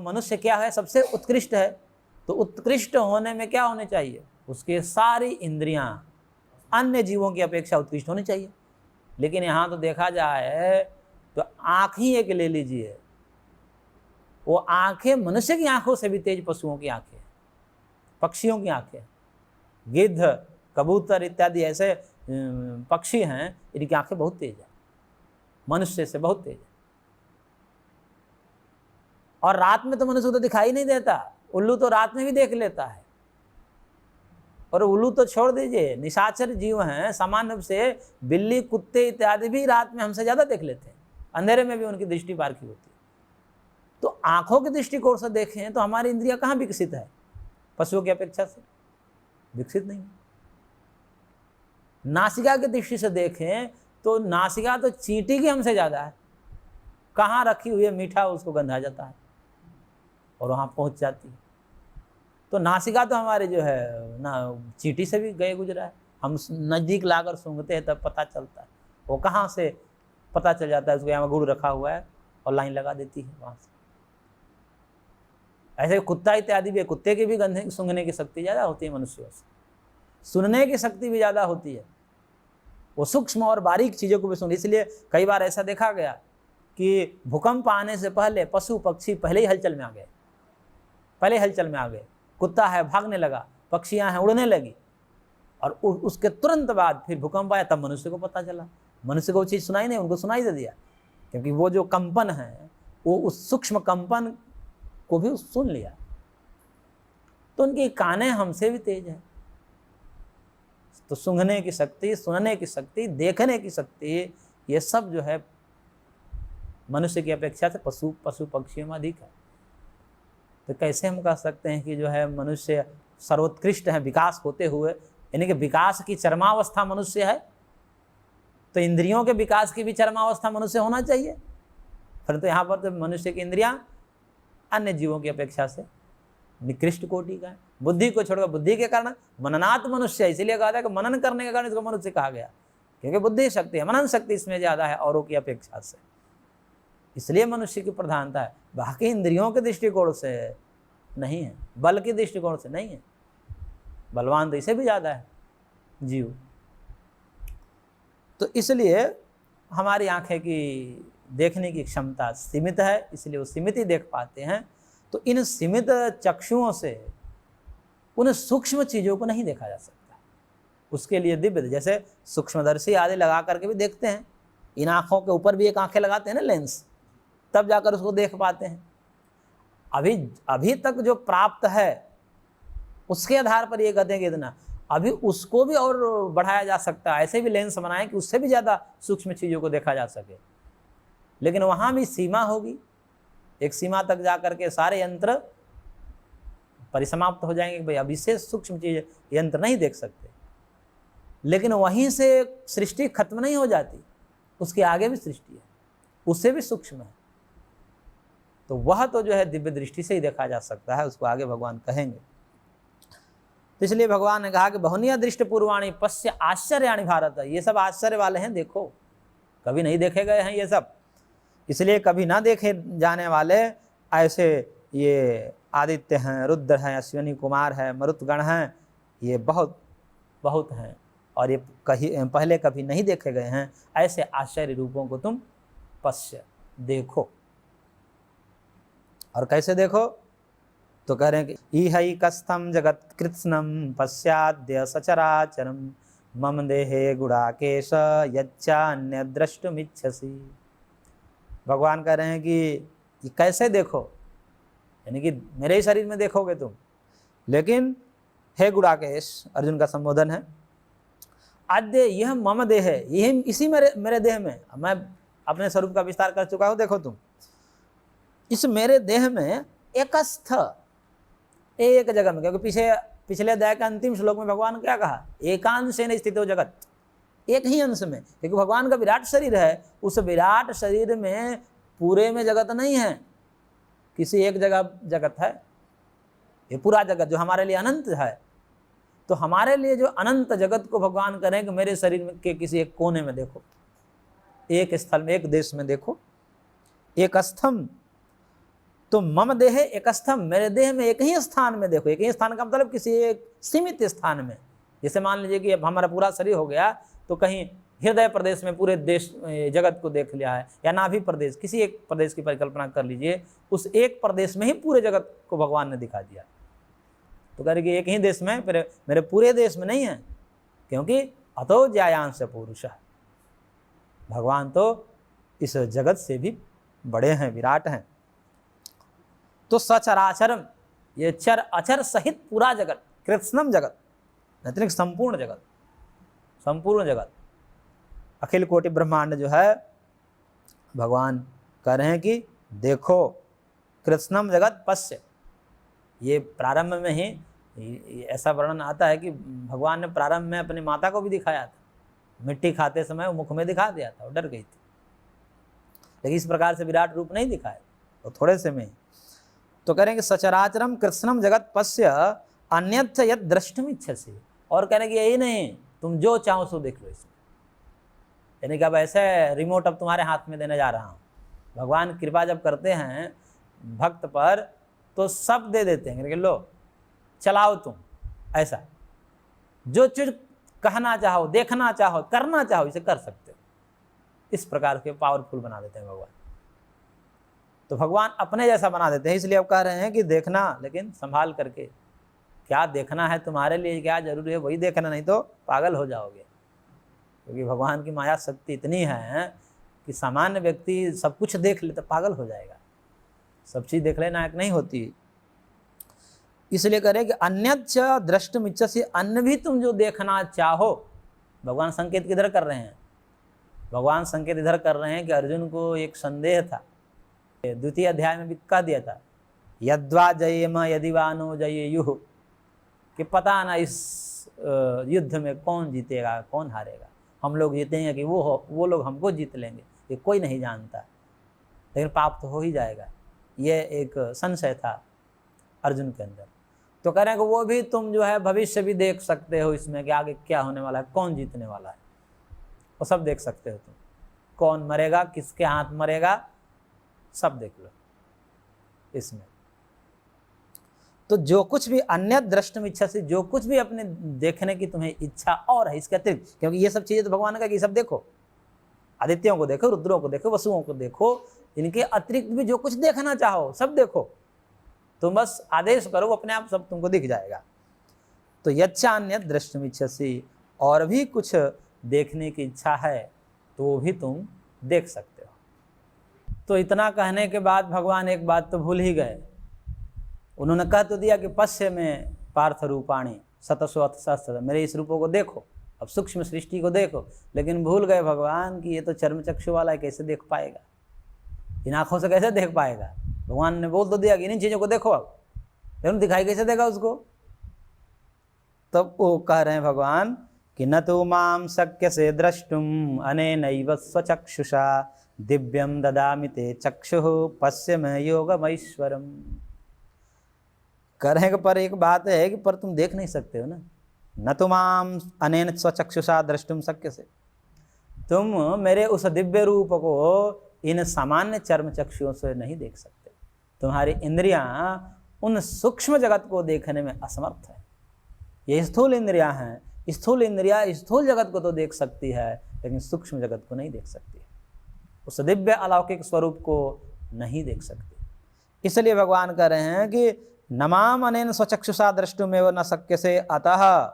मनुष्य क्या है, सबसे उत्कृष्ट है। तो उत्कृष्ट होने में क्या होने चाहिए, उसके सारी इंद्रियां अन्य जीवों की अपेक्षा उत्कृष्ट होनी चाहिए। लेकिन यहाँ तो देखा जाए तो आँख ही एक ले लीजिए, वो आंखें मनुष्य की आंखों से भी तेज पशुओं की आंखें, पक्षियों की आंखें, गिद्ध, कबूतर इत्यादि ऐसे पक्षी हैं, इनकी आंखें बहुत तेज है, मनुष्य से बहुत तेज है। और रात में तो मनुष्य को तो दिखाई नहीं देता, उल्लू तो रात में भी देख लेता है। और उल्लू तो छोड़ दीजिए, निशाचर जीव हैं, सामान्य रूप से बिल्ली, कुत्ते इत्यादि भी रात में हमसे ज्यादा देख लेते हैं, अंधेरे में भी उनकी दृष्टि पारखी होती है। तो आंखों के दृष्टिकोण से देखें तो हमारी इंद्रियां कहाँ विकसित है, पशुओं की अपेक्षा से विकसित नहीं। नासिका की दृष्टि से देखें तो नासिका तो चींटी की हमसे ज्यादा है, कहाँ रखी हुई है मीठा उसको गंधा जाता है और वहां पहुंच जाती है। तो नासिका तो हमारे जो है ना चींटी से भी गए गुजरा है, हम नजदीक लाकर सूंघते हैं तब पता चलता है, वो कहाँ से पता चल जाता है, उसको यहाँ गुड़ रखा हुआ है और लाइन लगा देती है वहां से। ऐसे कुत्ता इत्यादि भी, कुत्ते की भी गंधे सूंघने की शक्ति ज्यादा होती है मनुष्यों से, सुनने की शक्ति भी ज्यादा होती है, वो सूक्ष्म और बारीक चीजों को भी सुन। इसलिए कई बार ऐसा देखा गया कि भूकंप आने से पहले पशु पक्षी पहले ही हलचल में आ गए, पहले हलचल में आ गए। कुत्ता है भागने लगा, पक्षियां हैं उड़ने लगी, और उसके तुरंत बाद फिर भूकंप आया, तब मनुष्य को पता चला। मनुष्य को वो चीज सुनाई नहीं, उनको सुनाई दे दिया, क्योंकि वो जो कंपन है वो उस सूक्ष्म कंपन को भी सुन लिया। तो उनकी कानें हमसे भी तेज है। तो सूंघने की शक्ति, सुनने की शक्ति, देखने की शक्ति, ये सब जो है मनुष्य की अपेक्षा से पशु पक्षियों में अधिक है। तो कैसे हम कह सकते हैं कि जो है मनुष्य सर्वोत्कृष्ट है विकास होते हुए, यानी कि विकास की चरमावस्था मनुष्य है, तो इंद्रियों के विकास की भी चरमावस्था मनुष्य होना चाहिए। परंतु यहाँ पर तो मनुष्य की इंद्रियां अन्य जीवों की अपेक्षा से निकृष्ट कोटि का है। बुद्धि को छोड़कर, बुद्धि के कारण मननात् मनुष्य, इसीलिए कहा था कि मनन करने के कारण इसको मनुष्य कहा गया, क्योंकि बुद्धि शक्ति है, मनन शक्ति इसमें ज्यादा है औरों की अपेक्षा से, इसलिए मनुष्य की प्रधानता है। बाकी इंद्रियों के दृष्टिकोण से नहीं है, बल के दृष्टिकोण से नहीं है, बलवान तो इसे भी ज्यादा है जीव। तो इसलिए हमारी आंखें की देखने की क्षमता सीमित है, इसलिए वो सीमित ही देख पाते हैं। तो इन सीमित चक्षुओं से उन सूक्ष्म चीजों को नहीं देखा जा सकता, उसके लिए दिव्य, जैसे सूक्ष्मदर्शी आदि लगा करके भी देखते हैं, इन आंखों के ऊपर भी एक आंखें लगाते हैं ना लेंस, तब जाकर उसको देख पाते हैं। अभी तक जो प्राप्त है उसके आधार पर ये कहते हैं कि इतना, अभी उसको भी और बढ़ाया जा सकता है, ऐसे भी लेंस बनाए कि उससे भी ज्यादा सूक्ष्म चीजों को देखा जा सके। लेकिन वहां भी सीमा होगी, एक सीमा तक जाकर के सारे यंत्र परिसमाप्त हो जाएंगे, भाई अभी से सूक्ष्म चीज यंत्र नहीं देख सकते। लेकिन वहीं से सृष्टि खत्म नहीं हो जाती, उसके आगे भी सृष्टि है, उससे भी सूक्ष्म है। तो वह तो जो है दिव्य दृष्टि से ही देखा जा सकता है, उसको आगे भगवान कहेंगे। तो इसलिए भगवान ने कहा कि बहुनिया दृष्ट पूर्वाणी पश्य आश्चर्याणि भारत, ये सब आश्चर्य वाले हैं, देखो कभी नहीं देखे गए हैं ये सब, इसलिए कभी ना देखे जाने वाले ऐसे ये आदित्य हैं, रुद्र हैं, अश्विनी कुमार है, मरुतगण हैं, ये बहुत बहुत हैं, और ये पहले कभी नहीं देखे गए हैं। ऐसे आश्चर्य रूपों को तुम पश्य देखो। और कैसे देखो, तो कह रहे हैं कि ईहैकस्थं जगत कृत्स्नं पश्याद्य सचराचरं मम देहे गुडाकेश यच्चान्य द्रष्टुमिच्छसि। भगवान कह रहे हैं कि ये कैसे देखो, यानी कि मेरे ही शरीर में देखोगे तुम, लेकिन हे गुडाकेश, अर्जुन का संबोधन है, आद्य यह मम देह है, यही इसी मेरे देह में, मैं अपने स्वरूप का विस्तार कर चुका हूं, देखो तुम इस मेरे देह में एकस्थ, एक जगह में, क्योंकि पिछले अध्याय के अंतिम श्लोक में भगवान क्या कहा, एकांशेन स्थितो जगत, एक ही अंश में, क्योंकि भगवान का विराट शरीर है, उस विराट शरीर में पूरे में जगत नहीं है, किसी एक जगह जगत है, ये पूरा जगत जो हमारे लिए अनंत है। तो हमारे लिए जो अनंत जगत को भगवान करें कि मेरे शरीर में के किसी एक कोने में देखो, एक स्थल में, एक देश में देखो, एक स्थम, तो मम देह एकस्थम, मेरे देह में एक ही स्थान में देखो। एक ही स्थान का मतलब किसी एक सीमित स्थान में। जैसे मान लीजिए कि अब हमारा पूरा शरीर हो गया तो कहीं हृदय प्रदेश में पूरे देश जगत को देख लिया है, या नाभि प्रदेश, किसी एक प्रदेश की परिकल्पना कर लीजिए, उस एक प्रदेश में ही पूरे जगत को भगवान ने दिखा दिया। तो कह रहे कि एक ही देश में, मेरे पूरे देश में नहीं है, क्योंकि अतो ज्यायांश पुरुष, भगवान तो इस जगत से भी बड़े हैं, विराट हैं। तो सचराचरम, ये चर अचर सहित पूरा जगत, कृत्स्नम जगत, अतिरिक्त संपूर्ण जगत, संपूर्ण जगत, अखिल कोटि ब्रह्मांड जो है, भगवान कह रहे हैं कि देखो, कृत्स्नम जगत पश्य। ये प्रारंभ में ही ऐसा वर्णन आता है कि भगवान ने प्रारंभ में अपनी माता को भी दिखाया था, मिट्टी खाते समय वो मुख में दिखा दिया था, वो डर गई थी, लेकिन इस प्रकार से विराट रूप नहीं दिखाया, तो थोड़े से में। तो कह रहे हैं कि सचराचरम कृत्स्नम जगत पश्य अन्यथ यद द्रष्टुम इच्छसि, और कह रहे हैं कि यही नहीं, तुम जो चाहो सो देख लो इसमें। यानी कि अब ऐसे रिमोट अब तुम्हारे हाथ में देने जा रहा हूँ। भगवान कृपा जब करते हैं भक्त पर तो सब दे देते हैं कि लो चलाओ तुम, ऐसा जो चीज कहना चाहो, देखना चाहो, करना चाहो, इसे कर सकते हो। इस प्रकार के पावरफुल बना देते हैं भगवान। तो भगवान अपने जैसा बना देते हैं, इसलिए अब कह रहे हैं कि देखना, लेकिन संभाल करके। क्या देखना है तुम्हारे लिए, क्या जरूरी है वही देखना, नहीं तो पागल हो जाओगे। क्योंकि भगवान की माया शक्ति इतनी है कि सामान्य व्यक्ति सब कुछ देख ले तो पागल हो जाएगा। सब चीज देख लेना एक नहीं होती। इसलिए कह रहे कि अन्यच्च द्रष्टुम इच्छसि, अन्य भी तुम जो देखना चाहो। भगवान संकेत किधर कर रहे हैं? भगवान संकेत इधर कर रहे हैं कि अर्जुन को एक संदेह था, द्वितीय अध्याय में भी कह दिया था, यद्वा जयेम यदि वा नो जयेयुः, कि पता ना इस युद्ध में कौन जीतेगा कौन हारेगा। हम लोग जीतेंगे कि वो लोग हमको जीत लेंगे, ये कोई नहीं जानता, लेकिन पाप तो हो ही जाएगा। ये एक संशय था अर्जुन के अंदर। तो कह रहे हैं कि वो भी तुम जो है भविष्य भी देख सकते हो इसमें, कि आगे क्या होने वाला है, कौन जीतने वाला है, वो सब देख सकते हो तुम। कौन मरेगा, किसके हाथ मरेगा, सब देख लो इसमें। तो जो कुछ भी अन्य द्रष्टुम इच्छा से, जो कुछ भी अपने देखने की तुम्हें इच्छा और है इसके अतिरिक्त, क्योंकि ये सब चीजें तो भगवान का कि सब देखो, आदित्यों को देखो, रुद्रों को देखो, वसुओं को देखो, इनके अतिरिक्त भी जो कुछ देखना चाहो सब देखो। तुम बस आदेश करो, अपने आप सब तुमको दिख जाएगा। तो यच्चान्य द्रष्टुम इच्छसि, और भी कुछ देखने की इच्छा है तो वो भी तुम देख सकते हो। तो इतना कहने के बाद भगवान एक बात तो भूल ही गए। उन्होंने कह तो दिया कि पश्य में पार्थ रूपाणी शतस्वत सहस्त्र, मेरे इस रूपों को देखो, अब सूक्ष्म सृष्टि को देखो, लेकिन भूल गए भगवान कि ये तो चर्म चक्षु वाला है, कैसे देख पाएगा, इन आंखों से कैसे देख पाएगा। भगवान ने बोल तो दिया कि इन चीजों को देखो, अब लेकिन दिखाई कैसे देगा उसको। तब वो कह रहे हैं भगवान कि न तो माम शक्य से द्रष्टुम अनेनैव स्वचक्षुषा दिव्यम ददामि ते चक्षुः पश्यमे योगमैश्वरम। कह रहे हैं पर एक बात है कि पर तुम देख नहीं सकते हो ना, न तो माम अनेन स्वचक्षुषा द्रष्टुम शक्य से, तुम मेरे उस दिव्य रूप को इन सामान्य चर्म चक्षुओं से नहीं देख सकते। तुम्हारी इंद्रियां उन सूक्ष्म जगत को देखने में असमर्थ है। ये स्थूल इंद्रियां हैं, स्थूल इंद्रियां स्थूल जगत को तो देख सकती है, लेकिन सूक्ष्म जगत को नहीं देख सकती, उस दिव्य अलौकिक स्वरूप को नहीं देख सकती। इसलिए भगवान कह रहे हैं कि नमाम अनेन स्वचक्षुषा द्रष्टुमेव न शक्य से अतः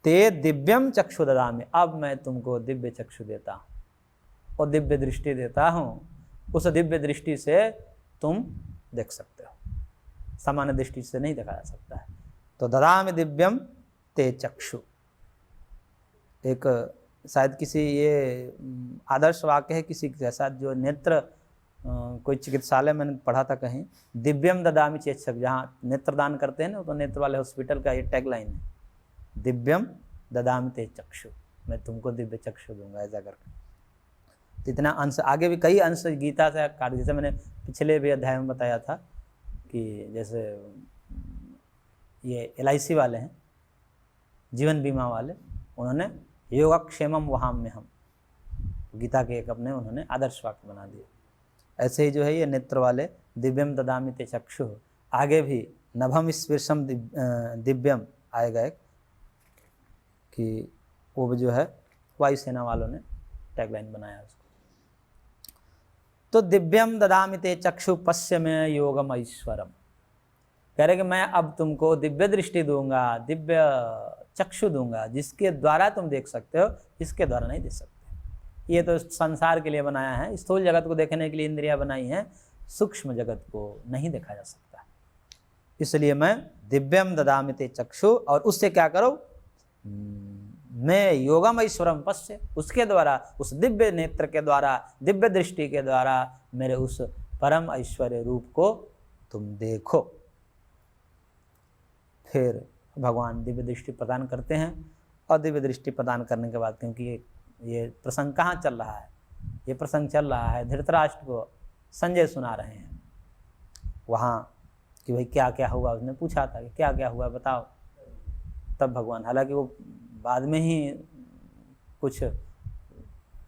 ते दिव्यम चक्षु ददामि, अब मैं तुमको दिव्य चक्षु देता हूँ और दिव्य दृष्टि देता हूँ। उस दिव्य दृष्टि से तुम देख सकते हो, सामान्य दृष्टि से नहीं देखा जा सकता है। तो ददामि दिव्यम ते चक्षु, एक शायद किसी ये आदर्श वाक्य है किसी के साथ, जो नेत्र कोई चिकित्सालय मैंने पढ़ा था कहीं, दिव्यम ददामि चेक्षक, जहाँ नेत्रदान करते हैं ना, तो नेत्र वाले हॉस्पिटल का ये टैगलाइन है, दिव्यम ददामि ते चक्षु, मैं तुमको दिव्य चक्षु दूंगा, ऐसा करके। तो इतना अंश, आगे भी कई अंश गीता से कार्य, जैसे मैंने पिछले भी अध्याय में बताया था कि जैसे ये LIC वाले हैं, जीवन बीमा वाले, उन्होंने योगक्षेमम वहाम्य हम, गीता के एक अपने उन्होंने आदर्श वाक्य बना दिए। ऐसे ही जो है ये नेत्र वाले दिव्यम ददामि ते चक्षु, आगे भी नभम स्पर्शम दिव्यम आएगा एक, कि वो भी जो है वायुसेना वालों ने टैगलाइन बनाया उसको। तो दिव्यम ददामि ते चक्षु पश्य में योगम ऐश्वरम, कह रहे कि मैं अब तुमको दिव्य दृष्टि दूंगा, दिव्य चक्षु दूंगा, जिसके द्वारा तुम देख सकते हो, इसके द्वारा नहीं देख सकते। ये तो संसार के लिए बनाया है, स्थूल जगत को देखने के लिए इंद्रियां बनाई हैं, सूक्ष्म जगत को नहीं देखा जा सकता। इसलिए मैं दिव्यम ददामि ते चक्षु, और उससे क्या करो, मैं योगम ऐश्वरम पश्य, उसके द्वारा, उस दिव्य नेत्र के द्वारा, दिव्य दृष्टि के द्वारा मेरे उस परम ऐश्वर्य रूप को तुम देखो। फिर भगवान दिव्य दृष्टि प्रदान करते हैं, और दिव्य दृष्टि प्रदान करने के बाद, क्योंकि ये प्रसंग कहाँ चल रहा है, ये प्रसंग चल रहा है धृतराष्ट्र को संजय सुना रहे हैं वहाँ, कि भाई क्या क्या हुआ, उसने पूछा था कि क्या क्या हुआ बताओ। तब भगवान, हालांकि वो बाद में ही कुछ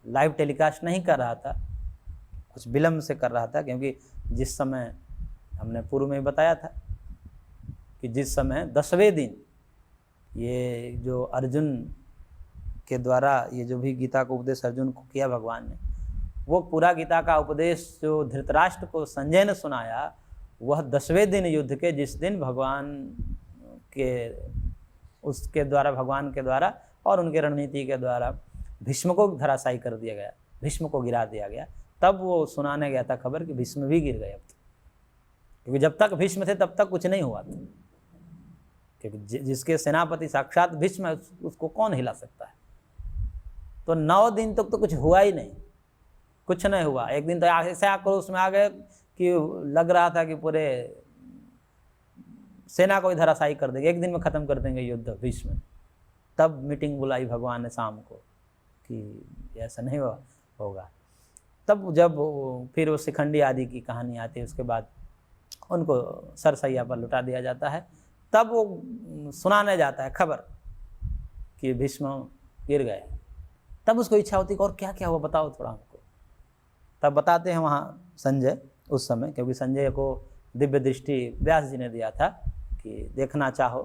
लाइव टेलीकास्ट नहीं कर रहा था, कुछ विलम्ब से कर रहा था, क्योंकि जिस समय हमने पूर्व में बताया था कि जिस समय 10वें दिन ये जो अर्जुन के द्वारा ये जो भी गीता को उपदेश अर्जुन को किया भगवान ने, वो पूरा गीता का उपदेश जो धृतराष्ट्र को संजय ने सुनाया, वह 10वें दिन युद्ध के, जिस दिन भगवान के उसके द्वारा, भगवान के द्वारा और उनके रणनीति के द्वारा भीष्म को धराशायी कर दिया गया, भीष्म को गिरा दिया गया, तब वो सुनाने गया था खबर कि भीष्म भी गिर गए। अब क्योंकि जब तक भीष्म थे तब तक कुछ नहीं हुआ था, क्योंकि जिसके सेनापति साक्षात भीष्म है, उसको कौन हिला सकता है। तो 9 दिन तक तो कुछ हुआ ही नहीं, कुछ नहीं हुआ। एक दिन तो ऐसे आक्रोश में आ गए कि लग रहा था कि पूरे सेना को धराशायी कर देंगे, एक दिन में ख़त्म कर देंगे युद्ध भीष्म। तब मीटिंग बुलाई भगवान ने शाम को कि ऐसा नहीं होगा। तब जब फिर वो शिखंडी आदि की कहानी आती है, उसके बाद उनको सरसैया पर लुटा दिया जाता है, तब वो सुनाने जाता है खबर कि भीष्म गिर गए। तब उसको इच्छा होती कि और क्या क्या हुआ बताओ थोड़ा हमको। तब बताते हैं वहाँ संजय उस समय, क्योंकि संजय को दिव्य दृष्टि व्यास जी ने दिया था कि देखना चाहो,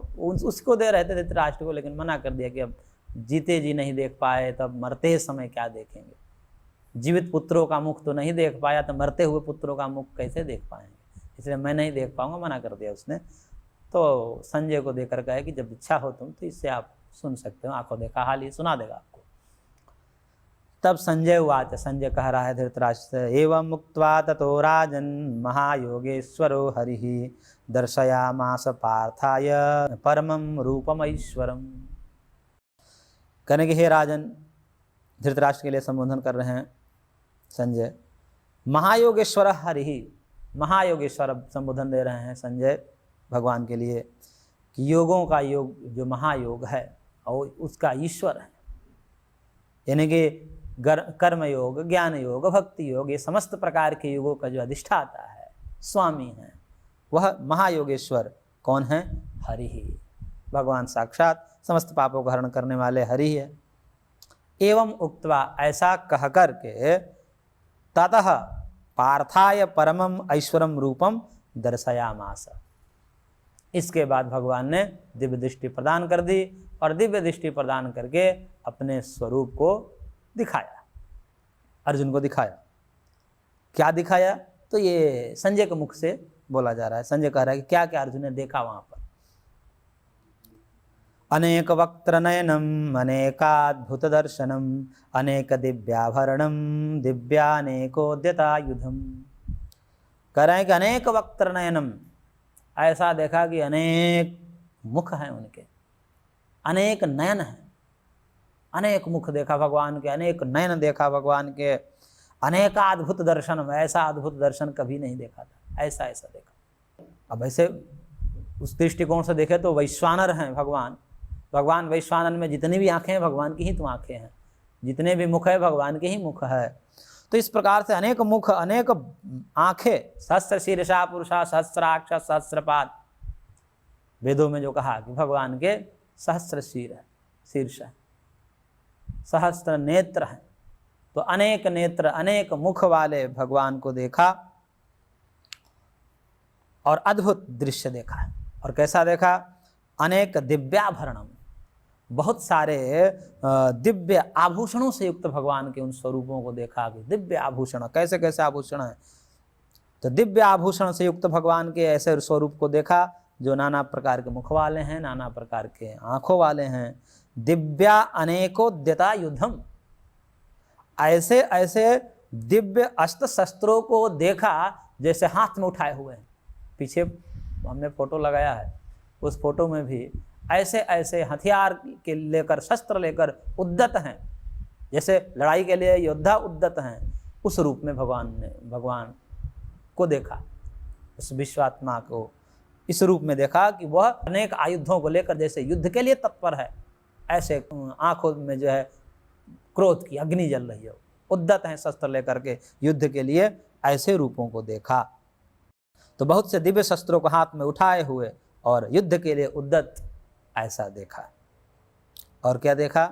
उसको दे रहे थे धृतराष्ट्र को, लेकिन मना कर दिया कि अब जीते जी नहीं देख पाए, तब मरते समय क्या देखेंगे। जीवित पुत्रों का मुख तो नहीं देख पाया, तो मरते हुए पुत्रों का मुख कैसे देख पाएंगे, इसलिए मैं नहीं देख पाऊंगा, मना कर दिया उसने। तो संजय को देकर कहा कि जब इच्छा हो तुम तो इससे आप सुन सकते हो, आंखों देखा हाल ही सुना देगा आपको। तब संजय उवाच, संजय कह रहा है धृतराष्ट्र, एवं मुक्त्वा ततो राजन महायोगेश्वरो हरिः दर्शयामास पार्थाय परमं रूपम ऐश्वरम। कहने के हे राजन, धृतराष्ट्र के लिए संबोधन कर रहे हैं संजय। महायोगेश्वर हरिः, महायोगेश्वर संबोधन दे रहे हैं संजय भगवान के लिए कि योगों का योग जो महायोग है और उसका ईश्वर है, यानी कि कर्म योग, ज्ञान योग, भक्ति योग, ये समस्त प्रकार के योगों का जो अधिष्ठाता है, स्वामी है, वह महायोगेश्वर कौन है? हरि ही, भगवान साक्षात समस्त पापों का हरण करने वाले हरि है। एवं उक्त्वा, ऐसा कह करके, ततः पार्थाय परमं ऐश्वरम रूपम दर्शयामास, इसके बाद भगवान ने दिव्य दृष्टि प्रदान कर दी और दिव्य दृष्टि प्रदान करके अपने स्वरूप को दिखाया, अर्जुन को दिखाया। क्या दिखाया? तो ये संजय के मुख से बोला जा रहा है। संजय कह रहा है कि क्या क्या अर्जुन ने देखा वहां पर। अनेक वक्त्र नयनम अनेकाद्भुत दर्शनम अनेक दिव्याभरणम दिव्यानेकोद्यतायुधम। कह रहे हैं कि अनेक वक्त्र नयनम, ऐसा देखा कि अनेक मुख हैं उनके, अनेक नयन हैं, अनेक मुख देखा भगवान के, अनेक नयन देखा भगवान के, अनेकाद्भुत दर्शन, ऐसा अद्भुत दर्शन कभी नहीं देखा था, ऐसा ऐसा देखा। अब ऐसे उस दृष्टिकोण से देखे तो वैश्वानर हैं भगवान, भगवान वैश्वानर में जितनी भी आंखें हैं भगवान की ही तो आंखें हैं, जितने भी मुख है भगवान के ही मुख है। तो इस प्रकार से अनेक मुख, अनेक आंखें, सहस्र शीर्षा पुरुषा सहस्राक्ष सहस्रपाद, वेदों में जो कहा कि भगवान के सहस्र शीर्ष है, सहस्त्र नेत्र हैं, तो अनेक नेत्र अनेक मुख वाले भगवान को देखा और अद्भुत दृश्य देखा। और कैसा देखा? अनेक दिव्याभरणम, बहुत सारे दिव्य आभूषणों से युक्त भगवान के उन स्वरूपों को देखा कि दिव्य आभूषण, कैसे कैसे आभूषण है। तो दिव्य आभूषण से युक्त भगवान के ऐसे स्वरूप को देखा जो नाना प्रकार के मुख वाले हैं, नाना प्रकार के आंखों वाले हैं। दिव्या अनेकोद्यता युद्धम, ऐसे ऐसे दिव्य अस्त्र शस्त्रों को देखा जैसे हाथ में उठाए हुए हैं। पीछे हमने फोटो लगाया है, उस फोटो में भी ऐसे ऐसे हथियार के लेकर, शस्त्र लेकर उद्यत हैं, जैसे लड़ाई के लिए योद्धा उद्यत हैं। उस रूप में भगवान को देखा, उस विश्वात्मा को इस रूप में देखा कि वह अनेक आयुधों को लेकर जैसे युद्ध के लिए तत्पर है, ऐसे आंखों में जो है क्रोध की अग्नि जल रही है, उद्यत हैं शस्त्र लेकर के युद्ध के लिए, ऐसे रूपों को देखा। तो बहुत से दिव्य शस्त्रों को हाथ में उठाए हुए और युद्ध के लिए उद्यत, ऐसा देखा। और क्या देखा?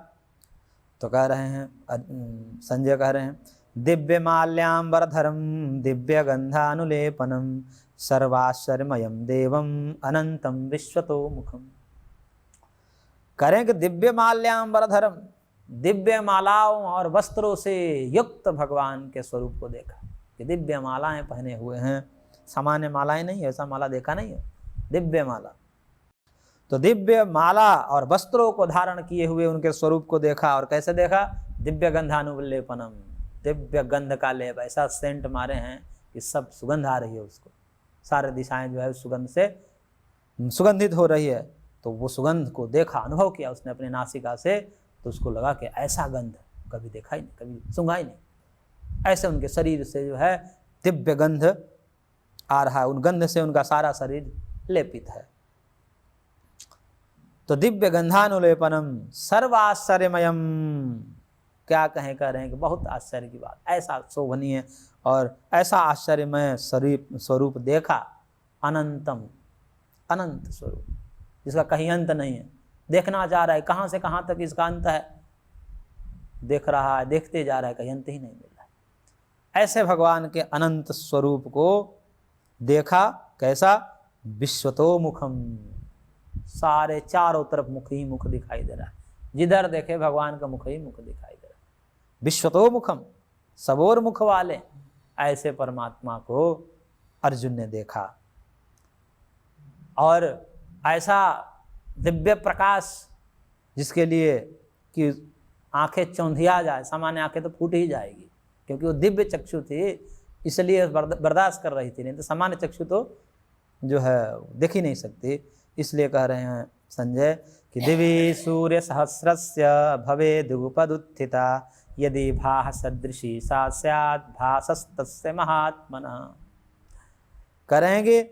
तो कह रहे हैं, संजय कह रहे हैं, दिव्य माल्याम्बरधरम दिव्य गंधानुलेपनम सर्वाश्चर्यमयम देवम अनंतम विश्वतो मुखम। करें कि दिव्य माल्याम्बरधरम, दिव्य मालाओं और वस्त्रों से युक्त भगवान के स्वरूप को देखा कि दिव्य मालाएं पहने हुए हैं, सामान्य मालाएं नहीं, ऐसा माला देखा नहीं है, दिव्य माला। तो दिव्य माला और वस्त्रों को धारण किए हुए उनके स्वरूप को देखा। और कैसे देखा? दिव्य गंधानुलेपनम, दिव्य गंध का लेप, ऐसा सेंट मारे हैं कि सब सुगंध आ रही है उसको, सारे दिशाएं जो है सुगंध से सुगंधित हो रही है। तो वो सुगंध को देखा, अनुभव किया उसने अपने नासिका से, तो उसको लगा कि ऐसा गंध कभी देखा ही नहीं, कभी सूंघा ही नहीं। ऐसे उनके शरीर से जो है दिव्य गंध आ रहा है, उन गंध से उनका सारा शरीर लेपित है। तो दिव्य गंधानुलेपनम सर्वाश्चर्यमयम, क्या कहें, कह रहे हैं कि बहुत आश्चर्य की बात, ऐसा शोभनीय और ऐसा आश्चर्यमय स्वरूप देखा, अनंतम, अनंत स्वरूप जिसका कहीं अंत नहीं है। देखना चाह रहा है कहाँ से कहाँ तक इसका अंत है, देख रहा है, देखते जा रहा है, कहीं अंत ही नहीं मिल रहा है। ऐसे भगवान के अनंत स्वरूप को देखा। कैसा? विश्वतो मुखम, सारे चारों तरफ मुख ही मुख दिखाई दे रहा है, जिधर देखे भगवान का मुख ही मुख दिखाई दे रहा है। विश्वतो मुखम, सबोर मुख वाले ऐसे परमात्मा को अर्जुन ने देखा। और ऐसा दिव्य प्रकाश जिसके लिए कि आंखें चौंधिया जाए, सामान्य आंखें तो फूट ही जाएगी, क्योंकि वो दिव्य चक्षु थी इसलिए बर्दाश्त कर रही थी, नहीं तो सामान्य चक्षु तो जो है देख ही नहीं सकती। इसलिए कह रहे हैं संजय कि दिवि सूर्य सहस्रस्य भवेदुपदुत्थिता यदि भाः सदृशी सा स्यात् भासस्तस्य महात्मनः। करेंगे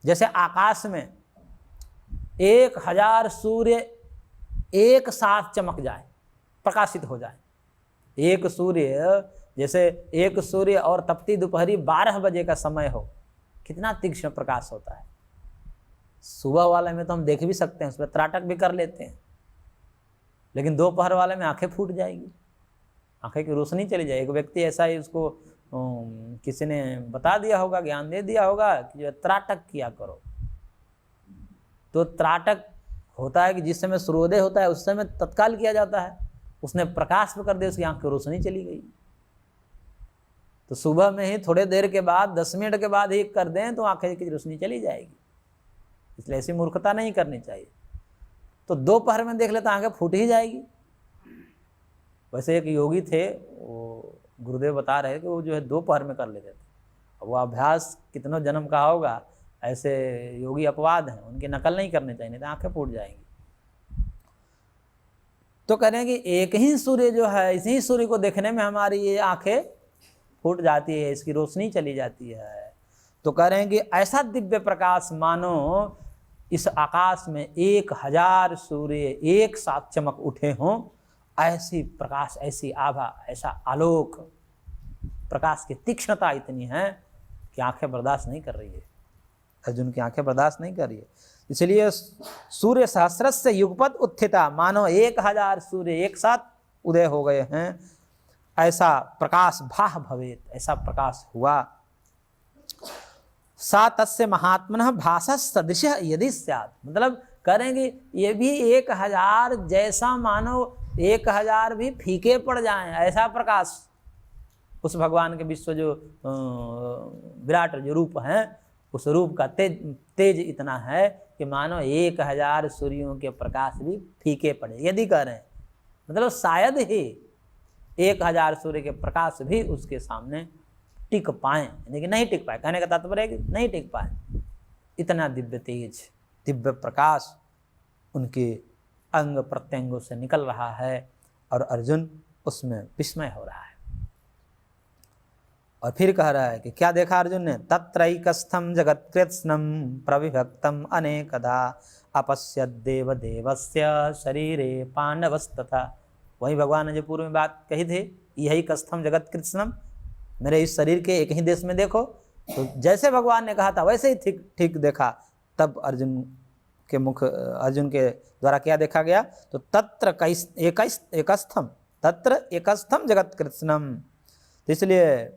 जैसे आकाश में 1000 सूर्य एक साथ चमक जाए, प्रकाशित हो जाए। एक सूर्य, जैसे एक सूर्य और तपती दोपहरी 12 बजे का समय हो, कितना तीक्ष्ण प्रकाश होता है। सुबह वाले में तो हम देख भी सकते हैं, उस पर त्राटक भी कर लेते हैं, लेकिन दोपहर वाले में आंखें फूट जाएगी, आंखें की रोशनी चली जाएगी। एक व्यक्ति ऐसा ही, उसको किसी ने बता दिया होगा, ज्ञान दे दिया होगा कि जो त्राटक किया करो। तो त्राटक होता है कि जिस समय सूर्योदय होता है उस समय तत्काल किया जाता है, उसने प्रकाश में कर दिया, उसकी आंख की रोशनी चली गई। तो सुबह में ही थोड़े देर के बाद 10 मिनट के बाद ही कर दें तो आंखें की रोशनी चली जाएगी, इसलिए ऐसी मूर्खता नहीं करनी चाहिए। तो दोपहर में देख ले तो आंखें फूट ही जाएगी। वैसे एक योगी थे, वो गुरुदेव बता रहे कि वो जो है दोपहर में कर लेते थे। अब वो अभ्यास कितनों जन्म का होगा, ऐसे योगी अपवाद हैं, उनकी नकल नहीं करनी चाहिए, नहीं तो आंखें फूट जाएंगी। तो कह रहे हैं कि एक ही सूर्य जो है, इसी सूर्य को देखने में हमारी ये आंखें फूट जाती है, इसकी रोशनी चली जाती है। तो कह रहे हैं कि ऐसा दिव्य प्रकाश मानो इस आकाश में 1000 सूर्य एक साथ चमक उठे हों, ऐसी प्रकाश, ऐसी आभा, ऐसा आलोक, प्रकाश की तीक्ष्णता इतनी है कि आंखें बर्दाश्त नहीं कर रही है, अर्जुन की आंखें बर्दाश्त नहीं कर रही है। इसलिए सूर्य सहस्रस्य युगपद उत्थिता, मानो 1000 सूर्य एक साथ उदय हो गए हैं, ऐसा प्रकाश भाह भवेत, ऐसा प्रकाश हुआ। सा तस्य महात्मनः भासः सदृश यदि स्यात्, मतलब करेंगे ये भी 1000 जैसा मानो 1000 भी फीके पड़ जाएं, ऐसा प्रकाश उस भगवान के विश्व जो विराट जो रूप हैं, उस रूप का तेज इतना है कि मानो 1000 सूर्यों के प्रकाश भी फीके पड़े। यदि कह रहे हैं मतलब शायद ही 1000 सूर्य के प्रकाश भी उसके सामने टिक पाए, यानी कि नहीं टिक पाए। कहने का तात्पर्य है कि नहीं टिक पाए, इतना दिव्य तेज दिव्य प्रकाश उनके अंग प्रत्यंगों से निकल रहा है और अर्जुन उसमें विस्मय हो रहा है। और फिर कह रहा है कि क्या देखा अर्जुन ने, तत्रैकस्थं जगत्कृत्स्नं प्रविभक्तम् अनेकधा अपश्यत् देवदेवस्य शरीरे पांडवस्तथा। वही भगवान ने जो पूर्व में बात कही थी, यही कस्थम जगत्कृत्स्नं, मेरे इस शरीर के एक ही देश में देखो। तो जैसे भगवान ने कहा था वैसे ही ठीक ठीक देखा। तब अर्जुन के द्वारा क्या देखा गया, तो तत्र एकस्थम जगत्कृत्स्नं। तो इसलिए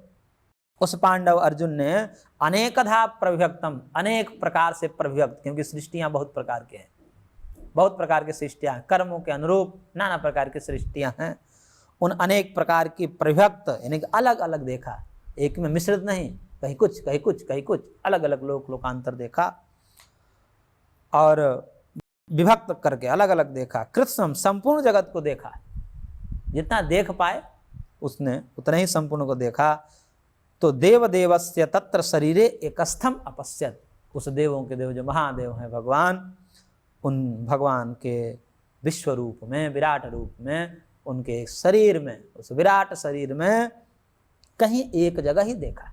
उस पांडव अर्जुन ने अनेकधा प्रविभक्तम, अनेक प्रकार से प्रविभक्त, क्योंकि सृष्टियां बहुत प्रकार के हैं, बहुत प्रकार की सृष्टियां, कर्मों के अनुरूप नाना प्रकार की सृष्टियां हैं। उन अनेक प्रकार की प्रविभक्त यानी कि अलग अलग देखा, एक में मिश्रित नहीं, कहीं कुछ कहीं कुछ कहीं कुछ, अलग अलग लोकांतर देखा और विभक्त करके अलग अलग देखा। कृत्स्नम, संपूर्ण जगत को देखा, जितना देख पाए उसने उतना ही संपूर्ण को देखा। तो देवदेवस्य तत्र शरीरे एकस्थम अपश्यत्, उस देवों के देव जो महादेव हैं भगवान, उन भगवान के विश्व रूप में, विराट रूप में, उनके शरीर में, उस विराट शरीर में कहीं एक जगह ही देखा,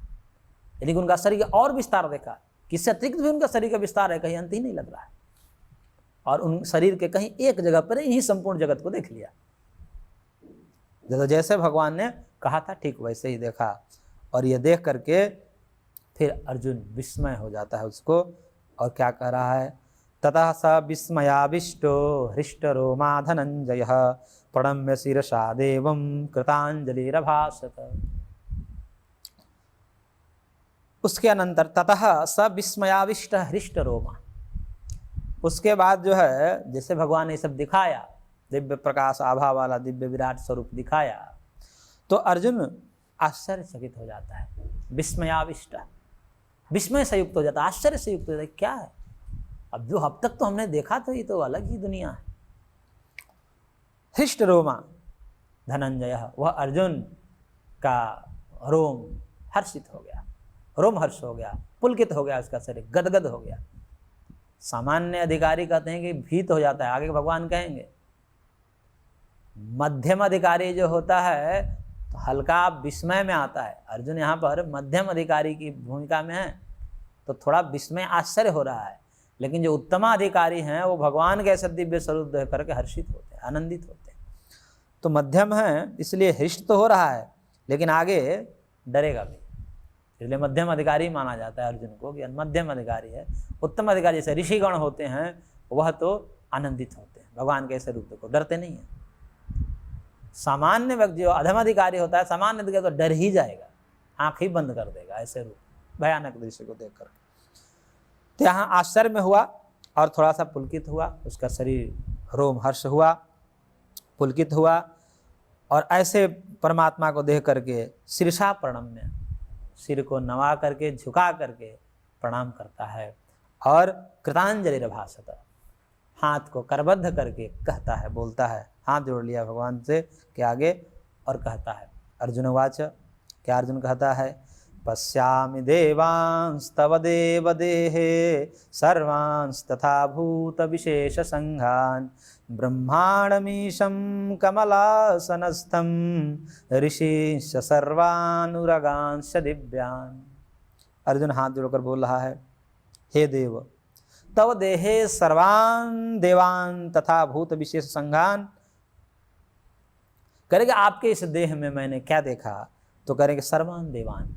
यानी कि उनका शरीर का और विस्तार देखा, किससे अतिरिक्त भी उनका शरीर का विस्तार है, कहीं अंत ही नहीं लग रहा है। और उन शरीर के कहीं एक जगह पर ही संपूर्ण जगत को देख लिया। जैसे भगवान ने कहा था ठीक वैसे ही देखा। और ये देख करके फिर अर्जुन विस्मय हो जाता है उसको, और क्या कह रहा है, ततः स विस्मयाविष्टो हृष्टरोमा धनंजयः प्रणम्य शिरसा देवं कृतांजलिरभाषत। उसके अनंतर ततः स विस्मयाविष्ट हृष्टरोमा, उसके बाद जो है जैसे भगवान ने सब दिखाया, दिव्य प्रकाश आभा वाला दिव्य विराट स्वरूप दिखाया, तो अर्जुन आश्चर्यचकित हो जाता है, विस्मयाविष्ट, विस्मय से युक्त हो जाता है, आश्चर्य से युक्त हो जाता है। क्या है, अब तक तो हमने देखा था ये तो अलग ही दुनिया है। हृष्ट रोमा धनंजय, वह अर्जुन का रोम हर्षित हो गया, रोम हर्ष हो गया, पुलकित हो गया, उसका शरीर गदगद हो गया। सामान्य अधिकारी कहते हैं कि भीत हो जाता है, आगे भगवान कहेंगे। मध्यम अधिकारी जो होता है तो हल्का विस्मय में आता है, अर्जुन यहाँ पर मध्यम अधिकारी की भूमिका में है, तो थोड़ा विस्मय आश्चर्य हो रहा है। लेकिन जो उत्तमाधिकारी हैं वो भगवान के ऐसे दिव्य स्वरूप देख करके हर्षित होते हैं, आनंदित होते हैं। तो मध्यम है इसलिए हृष्ट तो हो रहा है, लेकिन आगे डरेगा भी, इसलिए मध्यम अधिकारी माना जाता है अर्जुन को कि मध्यम अधिकारी है। उत्तम अधिकारी जैसे ऋषिगण होते हैं वह तो आनंदित होते हैं, भगवान के ऐसे रूप देखो, डरते नहीं हैं। सामान्य व्यक्ति जो अधम अधिकारी होता है, सामान्य अधिकारी तो डर ही जाएगा, आँख ही बंद कर देगा ऐसे रूप भयानक दृश्य को देख कर। तो यहाँ आश्चर्य में हुआ और थोड़ा सा पुलकित हुआ, उसका शरीर रोम हर्ष हुआ, पुलकित हुआ, और ऐसे परमात्मा को देख करके शीर्षा प्रणम्य, सिर को नवा करके झुका करके प्रणाम करता है, और कृतांजलि भाषत, हाथ को करबद्ध करके कहता है, बोलता है, हाथ जोड़ लिया भगवान से के आगे और कहता है, अर्जुन वाच, क्या अर्जुन कहता है, पश्यामि देवांस्तव देव देहे सर्वांस तथा भूत विशेष संघान ब्रह्मांडमीशं कमलासनस्थं ऋषिश्च सर्वानुरगांश्च दिव्यान्। अर्जुन हाथ जोड़कर बोल रहा है, हे देव, तव देहे सर्वान् देवान् तथा भूत विशेष संघान। करेंगे आपके इस देह में मैंने क्या देखा, तो करेंगे सर्वान् देवान,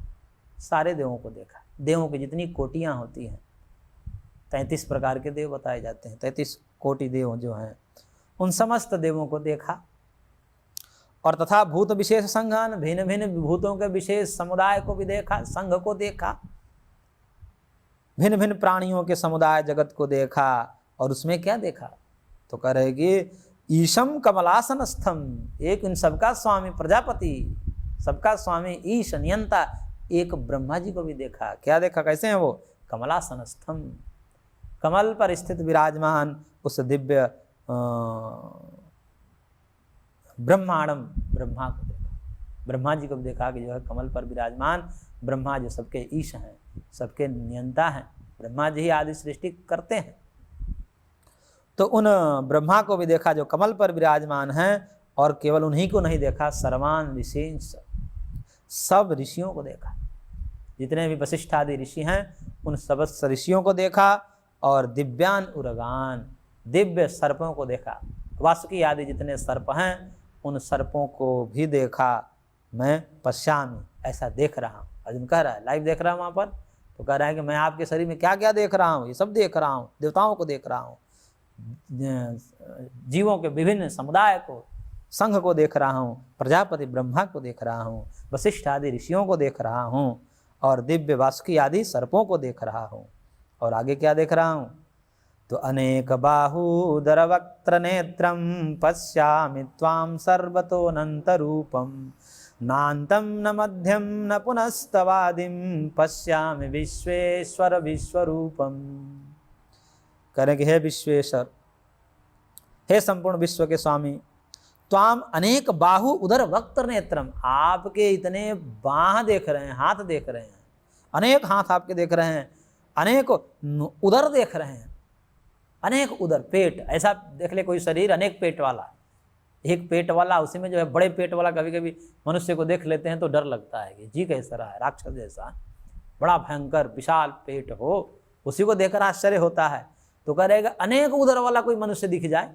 सारे देवों को देखा। देवों की जितनी कोटियां होती हैं, 33 प्रकार के देव बताए जाते हैं, 33 कोटि देव जो हैं, उन समस्त देवों को देखा। और तथा भूत विशेष संघान, भिन्न भिन्न भूतों के विशेष समुदाय को भी देखा, संघ को देखा, भिन्न भिन्न प्राणियों के समुदाय जगत को देखा। और उसमें क्या देखा? तो कह रहे कि ईशम कमलासनस्थम, एक इन सबका स्वामी प्रजापति, सबका स्वामी ईश नियंता एक ब्रह्मा जी को भी देखा। क्या देखा? कैसे हैं वो? कमलासनस्थम, कमल पर स्थित विराजमान उस दिव्य ब्रह्मांडम, ब्रह्मा को देखा। ब्रह्मा जी को भी देखा कि जो है कमल पर विराजमान ब्रह्मा, जो सबके ईश हैं, सबके नियंता हैं, ब्रह्मा जी ही आदि सृष्टि करते हैं। तो उन ब्रह्मा को भी देखा जो कमल पर विराजमान हैं। और केवल उन्हीं को नहीं देखा, सर्वान ऋषिंश, सब ऋषियों को देखा। जितने भी वशिष्ठ आदि ऋषि हैं उन सब ऋषियों को देखा। और दिव्यान उरगान, दिव्य सर्पों को देखा। वासुकी आदि जितने सर्प हैं उन सर्पों को भी देखा। मैं पश्यामी, ऐसा देख रहा हूँ। अर्जुन कह रहा है लाइव देख रहा हूँ वहाँ पर। तो कह रहा है कि मैं आपके शरीर में क्या क्या देख रहा हूँ, ये सब देख रहा हूँ। देवताओं को देख रहा हूँ, जीवों के विभिन्न समुदाय को, संघ को देख रहा हूँ, प्रजापति ब्रह्मा को देख रहा हूँ, वशिष्ठ आदि ऋषियों को देख रहा हूँ, और दिव्य वासुकी आदि सर्पों को देख रहा हूँ। और आगे क्या देख रहा हूँ? तो अनेक बाहूदर वक्त्र नेत्रम पश्यामि त्वां सर्वतोऽनंत रूपम, नान्तं न मध्यम न पुनस्तवादिम पश्यामि विश्वेश्वर विश्वरूपम। करें कि हे विश्वेश्वर, हे संपूर्ण विश्व के स्वामी, त्वाम अनेक बाहु उदर वक्त्र नेत्रम, आपके इतने बाह देख रहे हैं, हाथ देख रहे हैं, अनेक हाथ आपके देख रहे हैं, अनेक उदर देख रहे हैं, अनेक उदर, पेट, ऐसा देख ले कोई शरीर अनेक पेट वाला, एक पेट वाला, उसी में जो है बड़े पेट वाला कभी कभी मनुष्य को देख लेते हैं तो डर लगता है कि जी कैसा रहा है, राक्षस जैसा, बड़ा भयंकर विशाल पेट हो, उसी को देखकर आश्चर्य होता है। तो कह रहेगा अनेक उदर वाला कोई मनुष्य दिख जाए,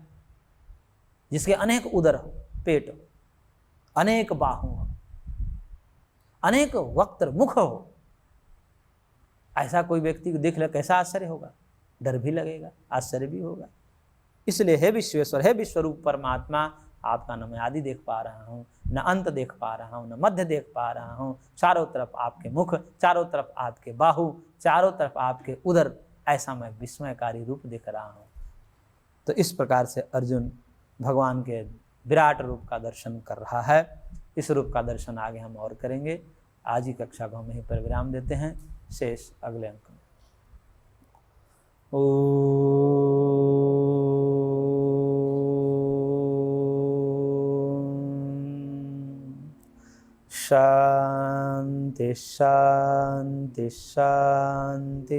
जिसके अनेक उदर हो, पेट हो, अनेक बाहु हो, अनेक वक्त्र मुख हो, ऐसा कोई व्यक्ति को देख ले कैसा आश्चर्य होगा, डर भी लगेगा, आश्चर्य भी होगा। इसलिए हे विश्वेश्वर, हे विश्वरूप परमात्मा, आपका न मैं आदि देख पा रहा हूँ, न अंत देख पा रहा हूँ, न मध्य देख पा रहा हूँ, चारों तरफ आपके मुख, चारों तरफ आपके बाहु, चारों तरफ आपके उदर, ऐसा मैं विस्मयकारी रूप दिख रहा हूँ। तो इस प्रकार से अर्जुन भगवान के विराट रूप का दर्शन कर रहा है। इस रूप का दर्शन आगे हम और करेंगे। आज ही कक्षा को हम यहीं पर विराम देते हैं, शेष अगले अंक में। शांति शांति शांति।